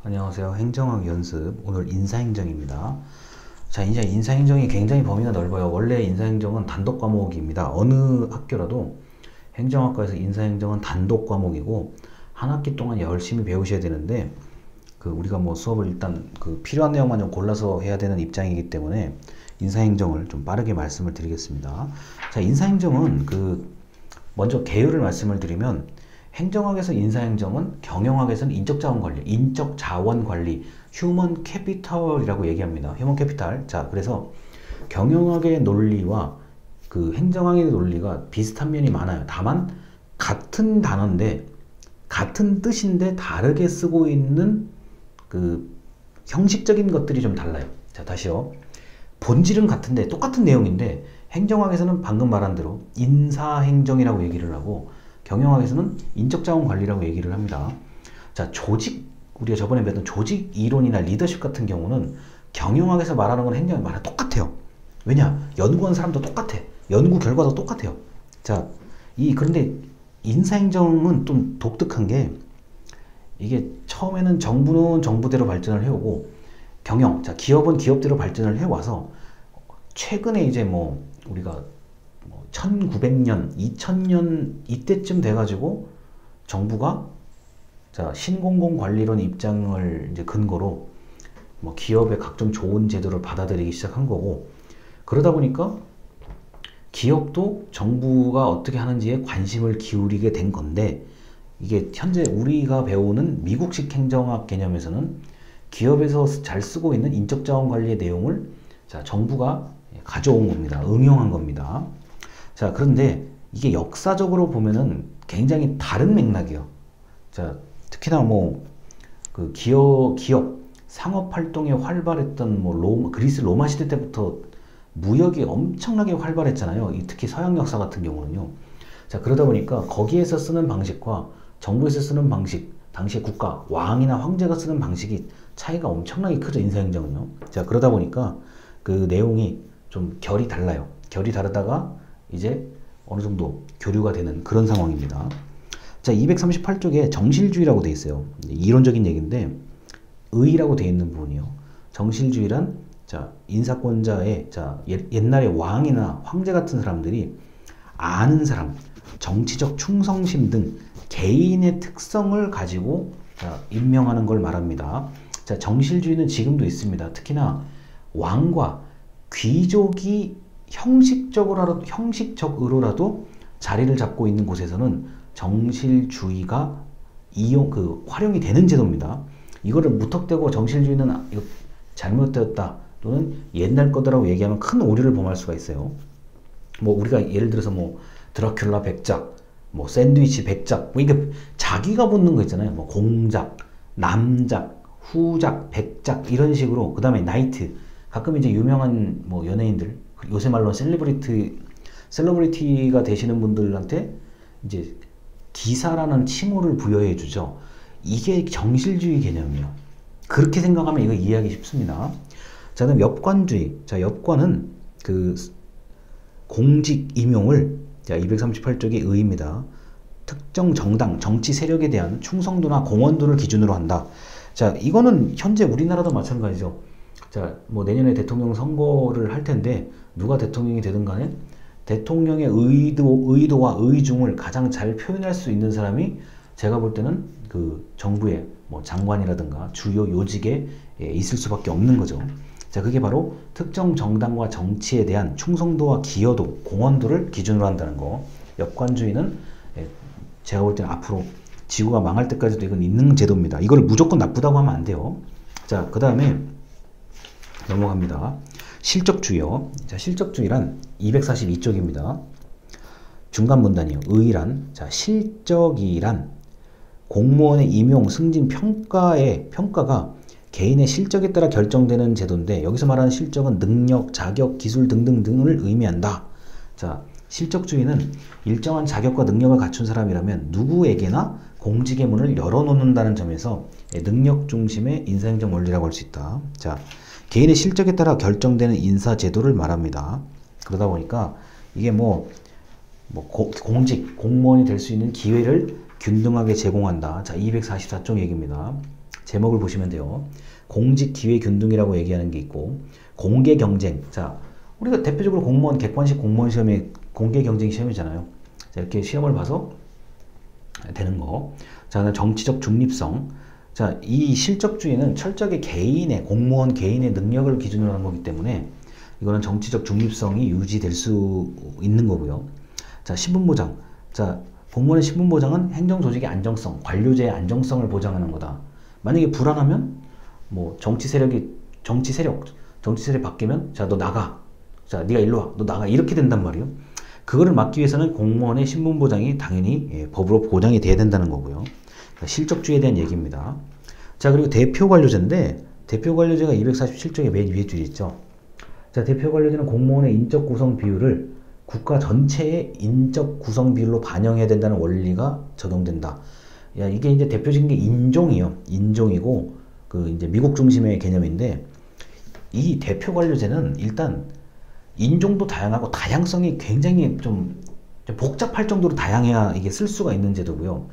안녕하세요. 행정학 연습. 오늘 인사행정입니다. 자, 이제 인사행정이 굉장히 범위가 넓어요. 원래 인사행정은 단독 과목입니다. 어느 학교라도 행정학과에서 인사행정은 단독 과목이고 한 학기 동안 열심히 배우셔야 되는데 우리가 뭐 수업을 일단 필요한 내용만 좀 골라서 해야 되는 입장이기 때문에 인사행정을 좀 빠르게 말씀을 드리겠습니다. 자, 인사행정은 먼저 개요를 말씀을 드리면 행정학에서 인사행정은, 경영학에서는 인적자원관리, 인적자원관리, 휴먼 캐피털이라고 얘기합니다. 휴먼 캐피탈. 자, 그래서 경영학의 논리와 행정학의 논리가 비슷한 면이 많아요. 다만 같은 단어인데 같은 뜻인데 다르게 쓰고 있는 형식적인 것들이 좀 달라요. 자, 다시요. 본질은 같은데 똑같은 내용인데 행정학에서는 방금 말한 대로 인사행정이라고 얘기를 하고 경영학에서는 인적자원관리라고 얘기를 합니다. 자, 우리가 저번에 배웠던 조직 이론이나 리더십 같은 경우는 경영학에서 말하는 건 행정학에서 말하는 똑같아요. 왜냐? 연구한 사람도 똑같아. 연구 결과도 똑같아요. 자, 그런데 인사행정은 좀 독특한 게 이게 처음에는 정부는 정부대로 발전을 해오고 자, 기업은 기업대로 발전을 해와서 최근에 이제 우리가 1900년, 2000년 이때쯤 돼가지고 정부가 신공공관리론 입장을 이제 근거로 기업의 각종 좋은 제도를 받아들이기 시작한 거고, 그러다 보니까 기업도 정부가 어떻게 하는지에 관심을 기울이게 된 건데, 이게 현재 우리가 배우는 미국식 행정학 개념에서는 기업에서 잘 쓰고 있는 인적자원관리의 내용을 정부가 가져온 겁니다. 응용한 겁니다. 자, 그런데 이게 역사적으로 보면은 굉장히 다른 맥락이에요. 자, 특히나 기업 상업 활동이 활발했던 그리스 로마 시대 때부터 무역이 엄청나게 활발했잖아요. 특히 서양 역사 같은 경우는요. 자, 그러다 보니까 거기에서 쓰는 방식과 정부에서 쓰는 방식, 당시의 국가, 왕이나 황제가 쓰는 방식이 차이가 엄청나게 크죠, 인사행정은요. 자, 그러다 보니까 내용이 좀 결이 달라요. 결이 다르다가 이제 어느 정도 교류가 되는 그런 상황입니다. 자, 238쪽에 정실주의라고 되어 있어요. 이론적인 얘기인데 의라고 되어 있는 부분이요. 정실주의란 인사권자의 옛날에 왕이나 황제 같은 사람들이 아는 사람, 정치적 충성심 등 개인의 특성을 가지고 임명하는 걸 말합니다. 자, 정실주의는 지금도 있습니다. 특히나 왕과 귀족이 형식적으로라도 자리를 잡고 있는 곳에서는 정실주의가 활용이 되는 제도입니다. 이거를 무턱대고 정실주의는 이거 잘못되었다 또는 옛날 거다라고 얘기하면 큰 오류를 범할 수가 있어요. 우리가 예를 들어서 드라큘라 백작, 샌드위치 백작, 이게 자기가 붙는 거 있잖아요. 공작, 남작, 후작, 백작 이런 식으로. 그 다음에 나이트. 가끔 이제 유명한 연예인들, 요새 말로 셀러브리티가 되시는 분들한테 이제 기사라는 칭호를 부여해 주죠. 이게 정실주의 개념이에요. 그렇게 생각하면 이거 이해하기 쉽습니다. 자, 그다음 엽관주의. 자, 엽관은 공직 임용을 238쪽의 의입니다. 특정 정당, 정치 세력에 대한 충성도나 공헌도를 기준으로 한다. 자, 이거는 현재 우리나라도 마찬가지죠. 자, 내년에 대통령 선거를 할 텐데 누가 대통령이 되든 간에 대통령의 의도와 의중을 가장 잘 표현할 수 있는 사람이 제가 볼 때는 정부의 장관이라든가 주요 요직에 있을 수밖에 없는 거죠. 자, 그게 바로 특정 정당과 정치에 대한 충성도와 기여도, 공헌도를 기준으로 한다는 거. 엽관주의는 제가 볼 때는 앞으로 지구가 망할 때까지도 이건 있는 제도입니다. 이걸 무조건 나쁘다고 하면 안 돼요. 자, 그 다음에 넘어갑니다. 실적주의요. 자, 실적주의란 242쪽입니다. 중간 문단이요. 의란, 실적이란 공무원의 임용, 승진, 평가가 개인의 실적에 따라 결정되는 제도인데, 여기서 말하는 실적은 능력, 자격, 기술 등등을 의미한다. 자, 실적주의는 일정한 자격과 능력을 갖춘 사람이라면 누구에게나 공직의 문을 열어놓는다는 점에서 능력 중심의 인사행정 원리라고 할 수 있다. 자, 개인의 실적에 따라 결정되는 인사 제도를 말합니다. 그러다 보니까 이게 공무원이 될 수 있는 기회를 균등하게 제공한다. 자, 244쪽 얘기입니다. 제목을 보시면 돼요. 공직 기회 균등이라고 얘기하는 게 있고, 공개 경쟁. 자, 우리가 대표적으로 공무원, 객관식 공무원 시험이 공개 경쟁 시험이잖아요. 자, 이렇게 시험을 봐서 되는 거. 자, 그다음 정치적 중립성. 자, 이 실적주의는 철저하게 개인의, 공무원 개인의 능력을 기준으로 하는 거기 때문에 이거는 정치적 중립성이 유지될 수 있는 거고요. 자, 신분보장. 자, 공무원의 신분보장은 행정조직의 안정성, 관료제의 안정성을 보장하는 거다. 만약에 불안하면 뭐 정치 세력 바뀌면 자, 너 나가. 자, 네가 일로 와. 너 나가. 이렇게 된단 말이에요. 그거를 막기 위해서는 공무원의 신분보장이 당연히 법으로 보장이 돼야 된다는 거고요. 실적주의에 대한 얘기입니다. 자, 그리고 대표관료제인데, 대표관료제가 247쪽에 맨 위에 줄이 있죠. 자, 대표관료제는 공무원의 인적 구성 비율을 국가 전체의 인적 구성 비율로 반영해야 된다는 원리가 적용된다. 야, 이게 이제 대표적인 게 인종이요. 인종이고, 그 이제 미국 중심의 개념인데, 이 대표관료제는 일단 인종도 다양하고 다양성이 굉장히 좀 복잡할 정도로 다양해야 이게 쓸 수가 있는 제도고요.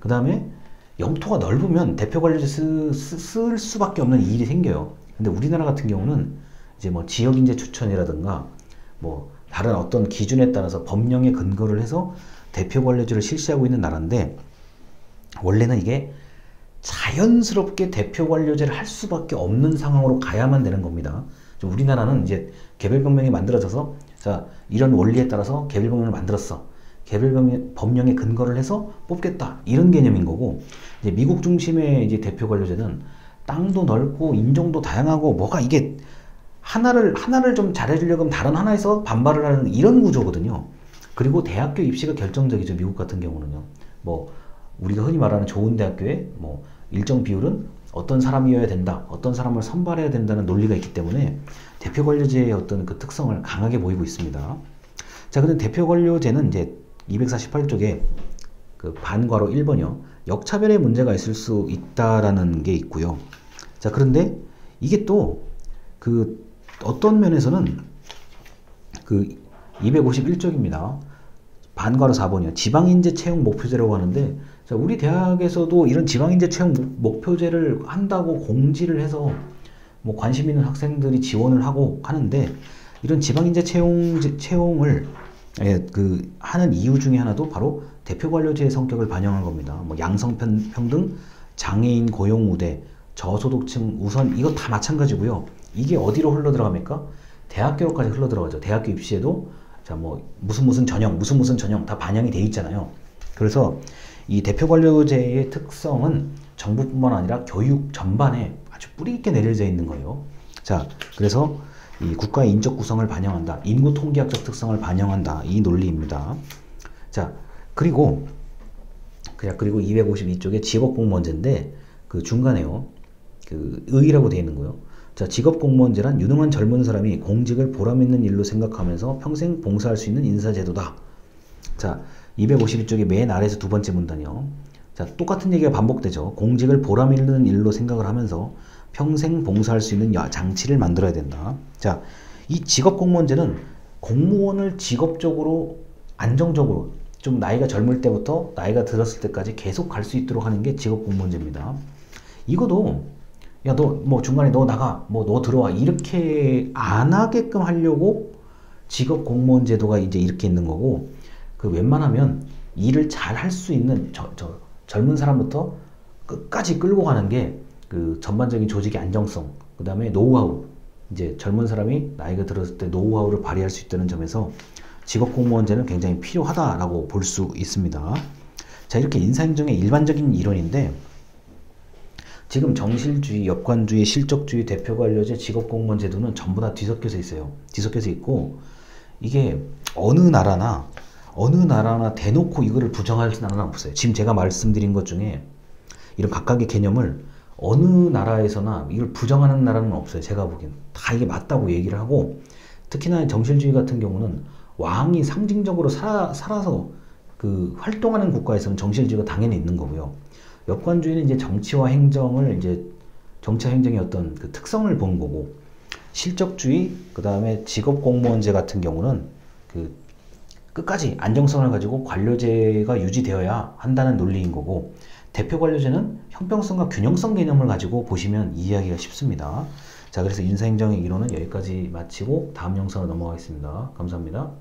그 다음에 영토가 넓으면 대표관료제 쓸 수밖에 없는 일이 생겨요. 근데 우리나라 같은 경우는 이제 뭐 지역인재 추천이라든가 뭐 다른 어떤 기준에 따라서 법령에 근거를 해서 대표관료제를 실시하고 있는 나라인데, 원래는 이게 자연스럽게 대표관료제를 할 수밖에 없는 상황으로 가야만 되는 겁니다. 우리나라는 이제 개별법령이 만들어져서, 자, 이런 원리에 따라서 개별법령을 만들었어. 개별법령에 근거를 해서 뽑겠다. 이런 개념인 거고, 이제 미국 중심의 이제 대표관료제는 땅도 넓고 인종도 다양하고 뭐가 이게 하나를 좀 잘해주려고 하면 다른 하나에서 반발을 하는 이런 구조거든요. 그리고 대학교 입시가 결정적이죠. 미국 같은 경우는요. 뭐 우리가 흔히 말하는 좋은 대학교에 뭐 일정 비율은 어떤 사람이어야 된다, 어떤 사람을 선발해야 된다는 논리가 있기 때문에 대표관료제의 어떤 그 특성을 강하게 보이고 있습니다. 자, 근데 대표관료제는 이제 248쪽에 그 반괄호 1번이요. 역차별의 문제가 있을 수 있다라는 게 있고요. 자, 그런데 이게 또 그 어떤 면에서는 그 251쪽입니다. 반괄호 4번이요. 지방인재 채용 목표제라고 하는데, 자, 우리 대학에서도 이런 지방인재 채용 목표제를 한다고 공지를 해서 뭐 관심 있는 학생들이 지원을 하고 하는데, 이런 지방인재 채용을 하는 이유 중에 하나도 바로 대표관료제의 성격을 반영한 겁니다. 뭐 양성평등, 장애인 고용 우대, 저소득층 우선, 이거 다 마찬가지고요. 이게 어디로 흘러 들어갑니까? 대학교로까지 흘러 들어가죠. 대학교 입시에도 자, 뭐 무슨 전형 다 반영이 돼 있잖아요. 그래서 이 대표관료제의 특성은 정부뿐만 아니라 교육 전반에 아주 뿌리 있게 내려져 있는 거예요. 자, 그래서 이 국가의 인적 구성을 반영한다, 인구 통계학적 특성을 반영한다, 이 논리입니다. 자, 그리고 252쪽에 직업공무원제인데, 그 중간에요, 그 의라고 되어 있는 거예요. 자, 직업공무원제란 유능한 젊은 사람이 공직을 보람있는 일로 생각하면서 평생 봉사할 수 있는 인사제도다. 자, 252쪽의 맨 아래에서 두 번째 문단이요. 자, 똑같은 얘기가 반복되죠. 공직을 보람있는 일로 생각을 하면서 평생 봉사할 수 있는 장치를 만들어야 된다. 자, 이 직업공무원제는 공무원을 직업적으로 안정적으로 좀 나이가 젊을 때부터 나이가 들었을 때까지 계속 갈 수 있도록 하는 게 직업공무원제입니다. 이것도 야, 너 뭐 중간에 너 나가, 뭐 너 들어와, 이렇게 안 하게끔 하려고 직업 공무원 제도가 이제 이렇게 있는 거고, 그 웬만하면 일을 잘 할 수 있는 젊은 사람부터 끝까지 끌고 가는 게 그 전반적인 조직의 안정성, 그 다음에 노후화우, 이제 젊은 사람이 나이가 들었을 때 노후화우를 발휘할 수 있다는 점에서 직업 공무원제는 굉장히 필요하다라고 볼 수 있습니다. 자, 이렇게 인사행정의 일반적인 이론인데, 지금 정실주의, 역관주의, 실적주의, 대표관료제, 직업공무원 제도는 전부 다 뒤섞여서 있어요. 뒤섞여서 있고, 이게 어느 나라나 대놓고 이거를 부정할 나라는 없어요. 지금 제가 말씀드린 것 중에 이런 각각의 개념을 어느 나라에서나 이걸 부정하는 나라는 없어요. 제가 보기엔 다 이게 맞다고 얘기를 하고, 특히나 정실주의 같은 경우는 왕이 상징적으로 살아서 그 활동하는 국가에서는 정실주의가 당연히 있는 거고요. 역관주의는 이제 정치와 행정의 어떤 그 특성을 본 거고, 실적주의, 그 다음에 직업공무원제 같은 경우는 그 끝까지 안정성을 가지고 관료제가 유지되어야 한다는 논리인 거고, 대표관료제는 형평성과 균형성 개념을 가지고 보시면 이해하기가 쉽습니다. 자, 그래서 인사행정의 이론은 여기까지 마치고 다음 영상으로 넘어가겠습니다. 감사합니다.